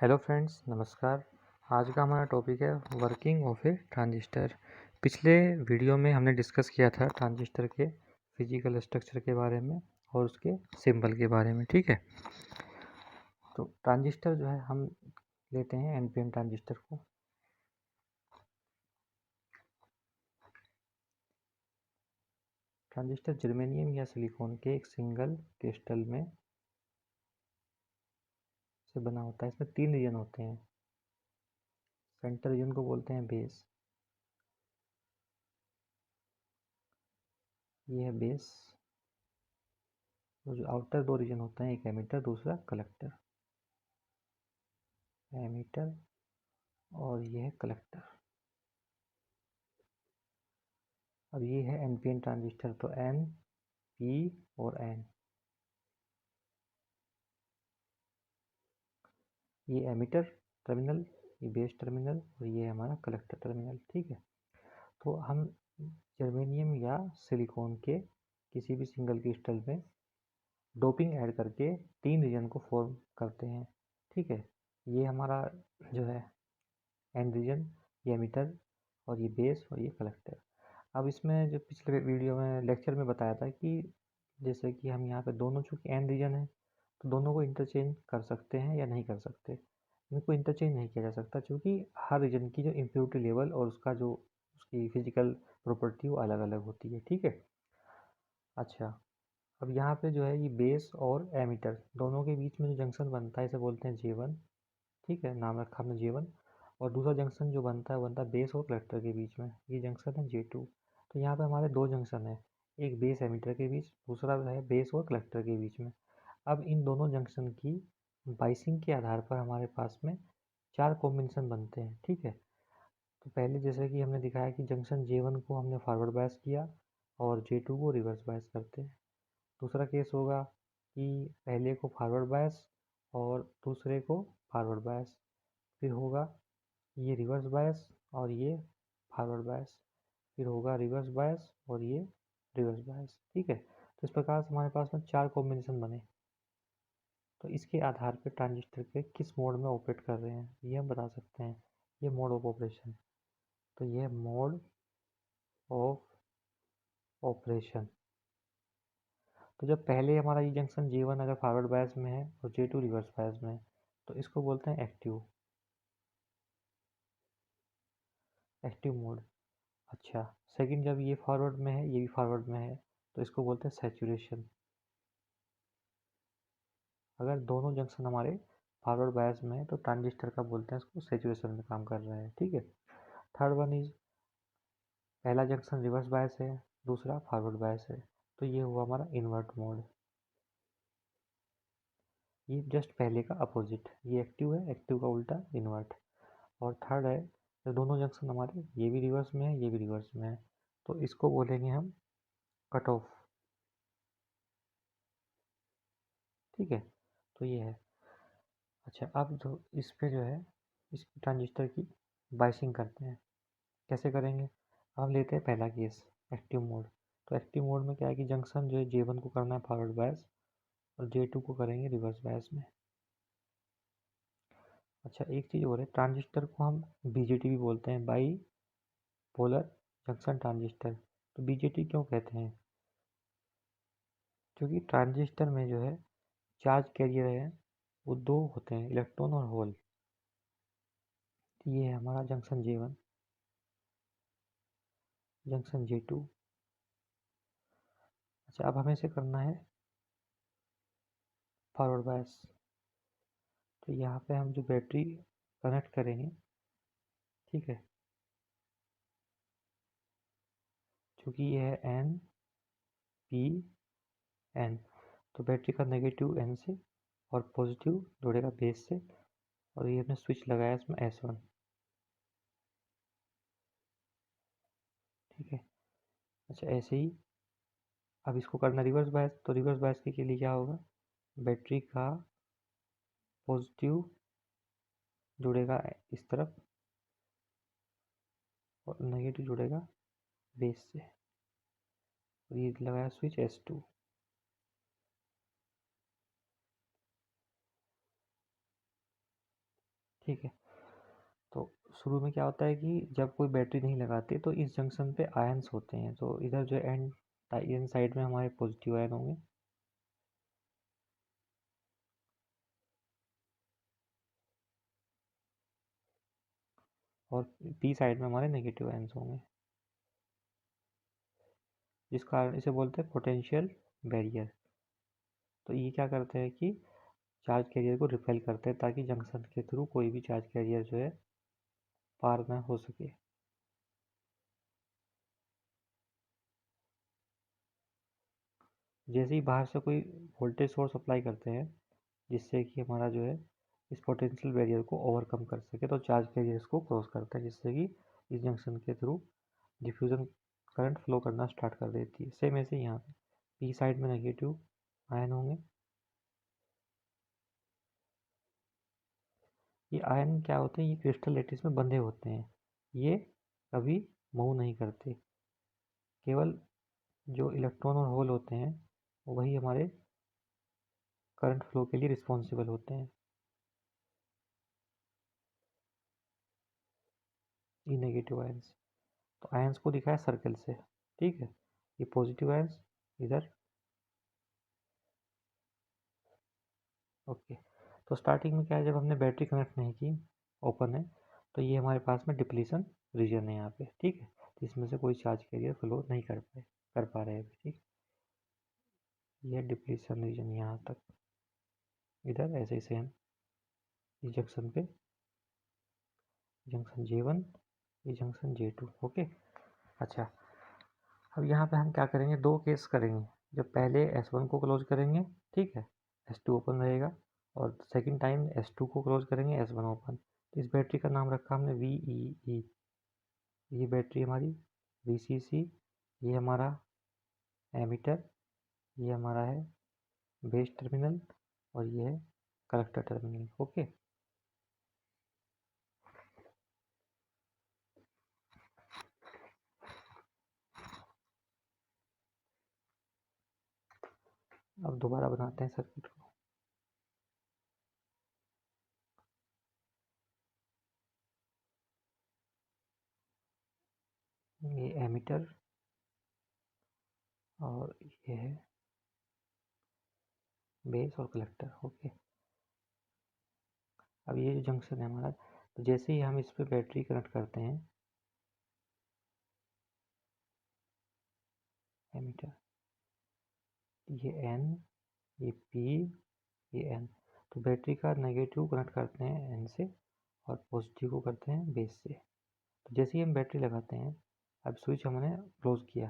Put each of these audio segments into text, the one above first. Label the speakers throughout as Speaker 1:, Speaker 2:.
Speaker 1: Hello friends, नमस्कार। आज का हमारा टॉपिक है वर्किंग ऑफ ए ट्रांजिस्टर। पिछले वीडियो में हमने डिस्कस किया था ट्रांजिस्टर के फिजिकल स्ट्रक्चर के बारे में और उसके सिंबल के बारे में। ठीक है, तो ट्रांजिस्टर जो है हम लेते हैं एनपीएन ट्रांजिस्टर को। ट्रांजिस्टर जर्मेनियम या सिलिकॉन के एक सिंगल क्रिस्टल में से बना होता है। इसमें 3 रीजन होते हैं। सेंटर रीजन को बोलते हैं बेस, ये है बेस। और जो आउटर 2 रीजन होते हैं, एक एमिटर दूसरा कलेक्टर। एमिटर और ये है कलेक्टर। अब ये है एनपीएन ट्रांजिस्टर, तो एन, पी और एन, ये एमिटर टर्मिनल, ये बेस टर्मिनल और ये हमारा कलेक्टर टर्मिनल। ठीक है, तो हम जर्मेनियम या सिलिकॉन के किसी भी सिंगल क्रिस्टल में डोपिंग ऐड करके 3 रीजन को फॉर्म करते हैं। ठीक है, ये हमारा जो है एन रीजन, ये एमिटर और ये बेस और ये कलेक्टर। अब इसमें जो पिछले वीडियो में लेक्चर में बताया था कि जैसे कि हम यहाँ पे दोनों, चूँकि एन रीजन है तो दोनों को इंटरचेंज कर सकते हैं या नहीं कर सकते। इनको इंटरचेंज नहीं किया जा सकता, क्योंकि हर रीजन की जो इम्प्योरिटी लेवल और उसका जो उसकी फिजिकल प्रॉपर्टी वो अलग अलग होती है। ठीक है, अच्छा, अब यहाँ पे जो है ये बेस और एमिटर दोनों के बीच में जो जंक्शन बनता है इसे बोलते हैं J1। ठीक है, नाम रखा हमने J1। और दूसरा जंक्शन जो बनता है बनता है बेस और कलेक्टर के बीच में, ये जंक्शन है J2। तो यहाँ पे हमारे 2 जंक्शन है, एक बेस एमिटर के बीच, दूसरा है बेस और कलेक्टर के बीच में। अब इन दोनों जंक्शन की बाइसिंग के आधार पर हमारे पास में 4 कॉम्बिनेशन बनते हैं। ठीक है, तो पहले जैसे कि हमने दिखाया कि जंक्शन J1 को हमने फॉरवर्ड बायस किया और J2 को रिवर्स बायस करते हैं। दूसरा केस होगा कि पहले को फॉरवर्ड बायस और दूसरे को फॉरवर्ड बायस, फिर होगा ये रिवर्स बायस और ये फॉरवर्ड बायस, फिर होगा रिवर्स बायस और ये रिवर्स बायस। ठीक है, तो इस प्रकार से हमारे पास में 4 कॉम्बिनेशन बने। तो इसके आधार पर ट्रांजिस्टर के किस मोड में ऑपरेट कर रहे हैं ये हम बता सकते हैं। ये मोड ऑफ ऑपरेशन, तो ये मोड ऑफ ऑपरेशन। तो जब पहले हमारा ये जंक्शन J1 अगर फॉरवर्ड बायस में है और J2 रिवर्स बायस में है तो इसको बोलते हैं एक्टिव मोड। अच्छा, सेकंड, जब ये फॉरवर्ड में है ये भी फॉरवर्ड में है तो इसको बोलते हैं सैचुरेशन। अगर दोनों जंक्शन हमारे फॉरवर्ड बायस में है तो ट्रांजिस्टर का बोलते हैं इसको सैचुरेशन में काम कर रहा है। ठीक है, थर्ड वन इज, पहला जंक्शन रिवर्स बायस है, दूसरा फॉरवर्ड बायस है, तो ये हुआ हमारा इन्वर्ट मोड। ये जस्ट पहले का अपोजिट, ये एक्टिव है, एक्टिव का उल्टा इन्वर्ट। और थर्ड है, जब दोनों जंक्शन हमारे ये भी रिवर्स में है ये भी रिवर्स में है तो इसको बोलेंगे हम कट ऑफ। ठीक है, तो ये है। अच्छा, अब जो इस पे जो है इस ट्रांजिस्टर की बाइसिंग करते हैं, कैसे करेंगे। हम लेते हैं पहला केस, एक्टिव मोड। तो एक्टिव मोड में क्या है कि जंक्शन जो है J1 को करना है फॉरवर्ड बायस और J2 को करेंगे रिवर्स बायस में। अच्छा, एक चीज़ और है, ट्रांजिस्टर को हम BJT भी बोलते हैं, बाई पोलर जंक्शन ट्रांजिस्टर। तो BJT क्यों कहते हैं, क्योंकि ट्रांजिस्टर में जो है चार्ज कैरियर है वो 2 होते हैं, इलेक्ट्रॉन और होल। तो ये है हमारा जंक्शन J1, जंक्शन J2। अच्छा, अब हमें इसे करना है फॉरवर्ड बायस। तो यहाँ पे हम जो बैटरी कनेक्ट करेंगे, ठीक है, क्योंकि ये है एन पी एन, तो बैटरी का नेगेटिव एन से और पॉजिटिव जुड़ेगा बेस से, और ये हमने स्विच लगाया इसमें S1। ठीक है, अच्छा, ऐसे ही अब इसको करना रिवर्स बायस, तो रिवर्स बायस के लिए क्या होगा, बैटरी का पॉजिटिव जुड़ेगा इस तरफ और नेगेटिव जुड़ेगा बेस से, और ये लगाया स्विच S2। ठीक है। तो शुरू में क्या होता है कि जब कोई बैटरी नहीं लगाते तो इस जंक्शन पे आयंस होते हैं, तो इधर जो एन साइड में हमारे पॉजिटिव आयन होंगे और पी साइड में हमारे नेगेटिव आयंस होंगे, जिस कारण इसे बोलते हैं पोटेंशियल बैरियर। तो ये क्या करते हैं कि चार्ज कैरियर को रिपेल करते हैं ताकि जंक्शन के थ्रू कोई भी चार्ज कैरियर जो है पार ना हो सके। जैसे ही बाहर से कोई वोल्टेज सोर्स अप्लाई करते हैं जिससे कि हमारा जो है इस पोटेंशियल बैरियर को ओवरकम कर सके, तो चार्ज कैरियर्स को क्रॉस करता है जिससे कि इस जंक्शन के थ्रू डिफ्यूजन करंट फ्लो करना स्टार्ट कर देती है। सेम ऐसे यहाँ पे पी साइड में नेगेटिव आयन होंगे। ये आयन क्या होते हैं, ये क्रिस्टल लैटिस में बंधे होते हैं, ये कभी मूव नहीं करते, केवल जो इलेक्ट्रॉन और होल होते हैं वही हमारे करंट फ्लो के लिए रिस्पॉन्सिबल होते हैं। ये नेगेटिव आयंस, तो आयंस को दिखाया सर्कल से, ठीक है। ये पॉजिटिव आयंस इधर, ओके। तो स्टार्टिंग में क्या है, जब हमने बैटरी कनेक्ट नहीं की, ओपन है, तो ये हमारे पास में डिप्लीशन रीजन है यहाँ पे, ठीक है। तो इसमें से कोई चार्ज कैरियर फ्लो नहीं कर पा रहे हैं, ठीक। ये डिप्लीशन रीजन यहाँ तक, इधर ऐसे ही सेम इस जंक्शन पे, जंक्शन J1, ये जंक्शन J2, ओके। अच्छा, अब यहाँ पे हम क्या करेंगे, दो केस करेंगे। जब पहले S1 को क्लोज करेंगे, ठीक है, S2 ओपन रहेगा, और सेकंड टाइम S2 को क्लोज करेंगे, S1 ओपन। तो इस बैटरी का नाम रखा हमने VEE। ये बैटरी हमारी VCC, ये हमारा एमीटर, ये हमारा है बेस टर्मिनल, और ये है कलेक्टर टर्मिनल, ओके। अब दोबारा बनाते हैं सर्किट को। ये एमीटर और ये है बेस और कलेक्टर, ओके। अब ये जो जंक्शन है हमारा, तो जैसे ही हम इस पर बैटरी कनेक्ट करते हैं, एमीटर, ये N, ये P, ये N, तो बैटरी का नेगेटिव कनेक्ट करते हैं N से और पॉजिटिव को करते हैं बेस से। तो जैसे ही हम बैटरी लगाते हैं, अब स्विच हमने क्लोज किया,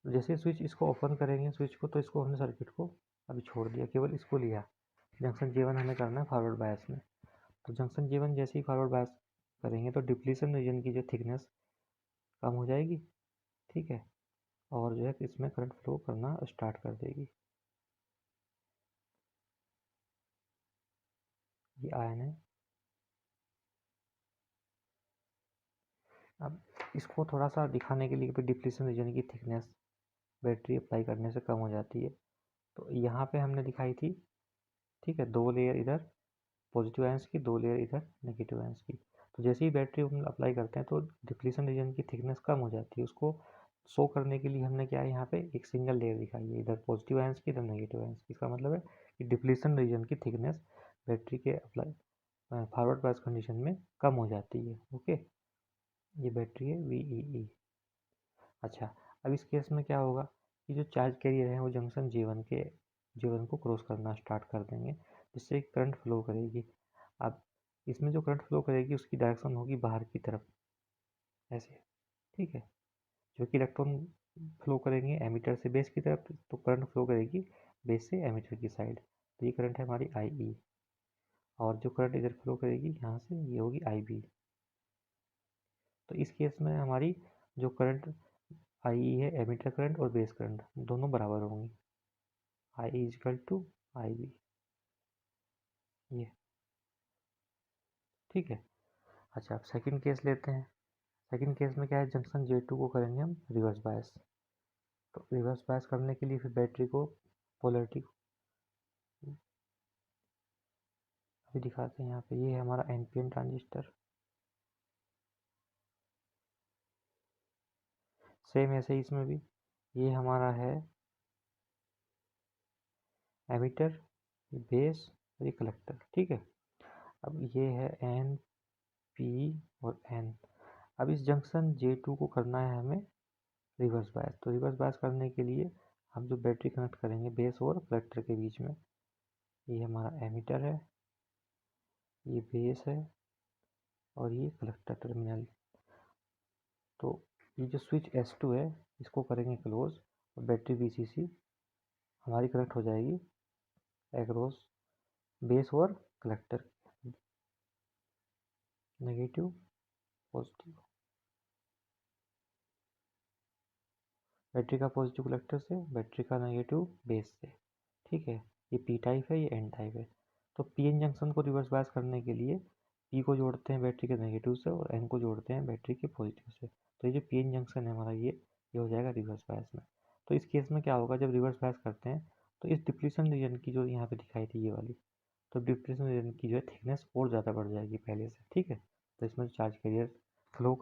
Speaker 1: तो जैसे स्विच इसको ओपन करेंगे स्विच को, तो इसको हमने सर्किट को अभी छोड़ दिया, केवल इसको लिया। जंक्शन J1 हमें करना है फॉरवर्ड बायस में, तो जंक्शन J1 जैसे ही फॉरवर्ड बायस करेंगे तो डिप्लीशन रीजन की जो थिकनेस कम हो जाएगी, ठीक है, और जो है इसमें करंट फ्लो करना स्टार्ट कर देगी। ये आयन है। अब इसको थोड़ा सा दिखाने के लिए भी डिप्लीशन रीजन की थिकनेस बैटरी अप्लाई करने से कम हो जाती है, तो यहाँ पे हमने दिखाई थी, ठीक है, दो लेयर इधर पॉजिटिव आयंस की, दो लेयर इधर नेगेटिव आयंस की। तो जैसे ही बैटरी हम अप्लाई करते हैं तो डिप्लीशन रीजन की थिकनेस कम हो जाती है, उसको शो करने के लिए हमने क्या है, यहाँ पे एक सिंगल लेयर दिखाई है, इधर पॉजिटिव आयंस की, इधर नेगेटिव आयंस की। इसका मतलब है कि डिप्लीशन रीजन की थिकनेस बैटरी के अप्लाई फॉरवर्ड बायस कंडीशन में कम हो जाती है, ओके। ये बैटरी है VEE। अच्छा, अब इस केस में क्या होगा कि जो चार्ज कैरियर है वो जंक्शन J1 को क्रॉस करना स्टार्ट कर देंगे, जिससे करंट फ्लो करेगी। अब इसमें जो करंट फ्लो करेगी उसकी डायरेक्शन होगी बाहर की तरफ, ऐसे, ठीक है। जो कि इलेक्ट्रॉन फ्लो करेंगे एमीटर से बेस की तरफ, तो करंट फ्लो करेगी बेस से एमीटर की साइड, तो ये करंट है हमारी IE। और जो करंट इधर फ्लो करेगी यहाँ से, ये होगी IB। तो इस केस में हमारी जो करंट IE है, एमीटर करंट और बेस करंट दोनों बराबर होंगी, IE इजकल टू IB, ये, ठीक है। अच्छा, अब सेकंड केस लेते हैं। सेकंड केस में क्या है, जंक्शन J2 को करेंगे हम रिवर्स बायस। तो रिवर्स बायस करने के लिए फिर बैटरी को पोलरिटी अभी दिखाते हैं यहाँ पे, ये है हमारा एनपीएन ट्रांजिस्टर। सेम ऐसे ही इसमें भी, ये हमारा है एमिटर, बेस और ये कलेक्टर, ठीक है। अब ये है एन, पी और एन। अब इस जंक्शन J2 को करना है हमें रिवर्स बायस। तो रिवर्स बायस करने के लिए हम जो बैटरी कनेक्ट करेंगे बेस और कलेक्टर के बीच में, ये हमारा एमिटर है, ये बेस है और ये कलेक्टर टर्मिनल। तो ये जो स्विच S2 है इसको करेंगे क्लोज और बैटरी VCC हमारी कनेक्ट हो जाएगी एक्रॉस बेस और कलेक्टर, नेगेटिव पॉजिटिव, बैटरी का पॉजिटिव कलेक्टर से, बैटरी का नेगेटिव बेस से, ठीक है। ये पी टाइप है, ये एन टाइप है। तो पीएन जंक्शन को रिवर्स बायस करने के लिए पी को जोड़ते हैं बैटरी के नेगेटिव से और एन को जोड़ते हैं बैटरी के पॉजिटिव से। तो ये जो पीएन जंक्शन है हमारा, ये हो जाएगा रिवर्स बायस में। तो इस केस में क्या होगा, जब रिवर्स बायस करते हैं तो इस डिप्लीशन रीजन की जो यहाँ पे दिखाई थी ये वाली, तो डिप्लीशन रीजन की जो है थिकनेस और ज़्यादा बढ़ जाएगी पहले से, ठीक है। तो इसमें चार्ज कैरियर फ्लो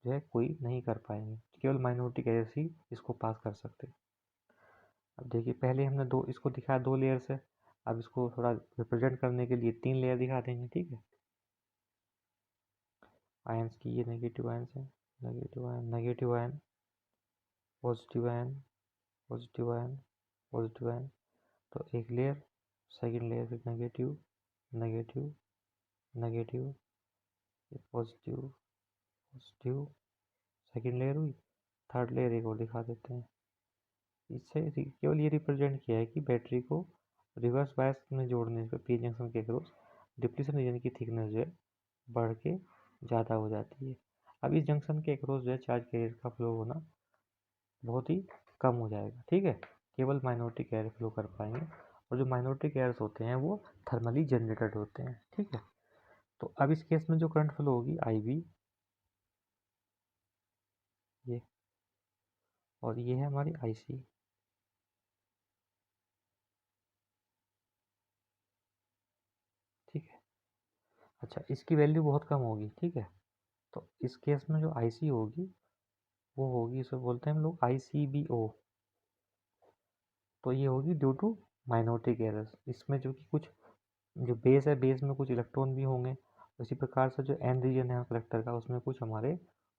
Speaker 1: जो है कोई नहीं कर पाएंगे, केवल माइनॉरिटी कैरियर्स ही इसको पास कर सकते हैं। अब देखिए, पहले हमने इसको दिखाया 2 लेयर से, अब इसको थोड़ा रिप्रेजेंट करने के लिए 3 लेयर दिखा देंगे, ठीक है। आयंस की, ये नेगेटिव आयंस है, negative ion, negative ion, positive ion, positive ion, positive ion. तो एक लेयर, सेकंड लेयर फिर negative, negative, negative, positive, positive, second layer हुई। थर्ड लेयर एक और दिखा देते हैं। इससे केवल ये रिप्रेजेंट किया है कि बैटरी को रिवर्स बायस में जोड़ने से पी जंक्शन के अक्रॉस डिप्लीशन रीजन की थिकनेस जो है बढ़ के ज़्यादा हो जाती है। अब इस जंक्शन के अक्रॉस जो है चार्ज कैरियर का फ्लो होना बहुत ही कम हो जाएगा, ठीक है। केवल माइनॉरिटी कैरियर फ्लो कर पाएंगे और जो माइनॉरिटी कैरियर्स होते हैं वो थर्मली जनरेटेड होते हैं, ठीक है। तो अब इस केस में जो करंट फ्लो होगी IB, ये, और ये है हमारी IC, ठीक है। अच्छा, इसकी वैल्यू बहुत कम होगी, ठीक है। तो इस केस में जो IC होगी वो होगी, इसे बोलते हैं हम लोग ICBO। तो ये होगी ड्यू टू माइनॉरिटी कैरियर्स। इसमें जो कि कुछ जो बेस है, बेस में कुछ इलेक्ट्रॉन भी होंगे, उसी प्रकार से जो एन रीजन है कलेक्टर का उसमें कुछ हमारे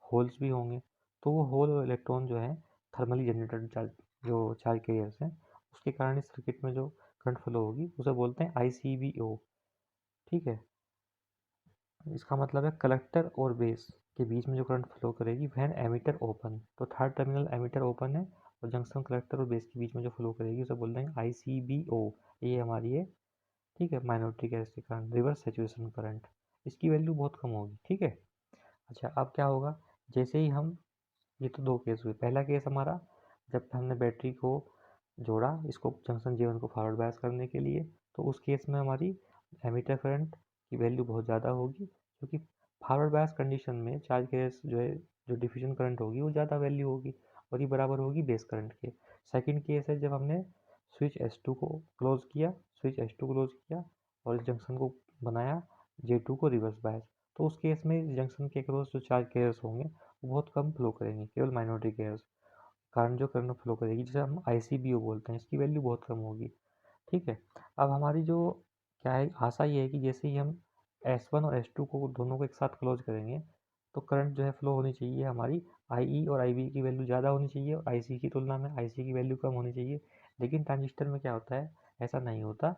Speaker 1: होल्स भी होंगे। तो वो होल और इलेक्ट्रॉन जो है थर्मली जनरेटेड चार्ज, जो चार्ज कैरियर्स हैं, उसके कारण इस सर्किट में जो करंट फ्लो होगी उसे बोलते हैं ICBO, ठीक है। इसका मतलब है कलेक्टर और बेस के बीच में जो करंट फ्लो करेगी वह एमीटर ओपन। तो थर्ड टर्मिनल एमीटर ओपन है और जंक्शन कलेक्टर और बेस के बीच में जो फ्लो करेगी उसे बोल देंगे ICBO। ये हमारी है, ठीक है, माइनॉरिटी गैस के कारण रिवर्स सैचुरेशन करंट। इसकी वैल्यू बहुत कम होगी, ठीक है। अच्छा, अब क्या होगा, जैसे ही हम, ये तो 2 केस हुए। पहला केस हमारा जब हमने बैटरी को जोड़ा इसको जंक्शन J1 को फॉरवर्ड बायस करने के लिए, तो उस केस में हमारी एमीटर करंट की वैल्यू बहुत ज़्यादा होगी, क्योंकि फॉरवर्ड बायस कंडीशन में चार्ज केस जो है, जो डिफ्यूजन करंट होगी वो ज़्यादा वैल्यू होगी और ये बराबर होगी बेस करंट के। सेकेंड केस है जब हमने स्विच S2 को क्लोज किया, स्विच S2 क्लोज किया और इस जंक्शन को बनाया J2 को रिवर्स बायस। तो उस केस में इस जंक्शन के अक्रॉस जो चार्ज कैरियर्स होंगे वो बहुत कम फ्लो करेंगे, केवल माइनॉरिटी कैरियर्स कारण जो करंट फ्लो करेगी, जिसे हम ICBO बोलते हैं, इसकी वैल्यू बहुत कम होगी, ठीक है। अब हमारी जो क्या है, आशा ये है कि जैसे ही हम S1 और S2 को दोनों को एक साथ क्लोज करेंगे तो करंट जो है फ्लो होनी चाहिए हमारी IE और IB की वैल्यू ज़्यादा होनी चाहिए और IC की तुलना में IC की वैल्यू कम होनी चाहिए। लेकिन ट्रांजिस्टर में क्या होता है, ऐसा नहीं होता।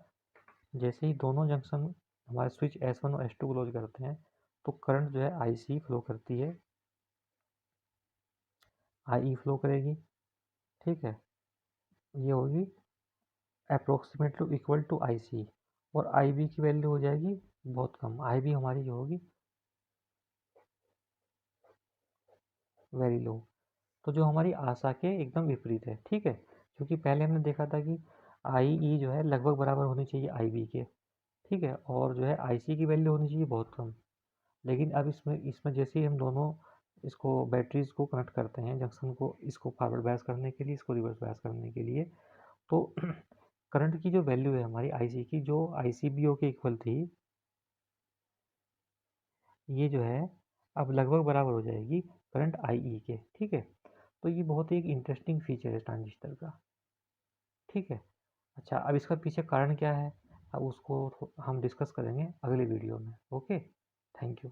Speaker 1: जैसे ही दोनों जंक्शन हमारे स्विच S1 और S2 क्लोज करते हैं तो करंट जो है IC फ्लो करती है, IE फ्लो करेगी, ठीक है। ये होगी अप्रोक्सीमेटली इक्वल टू IC और IB की वैल्यू हो जाएगी बहुत कम। IB हमारी जो होगी वेरी लो। तो जो हमारी आशा के एकदम विपरीत है, ठीक है। क्योंकि पहले हमने देखा था कि IE जो है लगभग बराबर होनी चाहिए IB के, ठीक है, और जो है IC की वैल्यू होनी चाहिए बहुत कम। लेकिन अब इसमें इसमें जैसे ही हम दोनों इसको बैटरीज को कनेक्ट करते हैं जंक्शन को, इसको फॉरवर्ड बायस करने के लिए, इसको रिवर्स बायस करने के लिए, तो करंट की जो वैल्यू है हमारी IC की, जो ICBO के इक्वल थी, ये जो है अब लगभग बराबर हो जाएगी करंट IE के, ठीक है। तो ये बहुत ही एक इंटरेस्टिंग फीचर है ट्रांजिस्टर का, ठीक है। अच्छा, अब इसका पीछे कारण क्या है, अब उसको हम डिस्कस करेंगे अगले वीडियो में। Okay, thank you.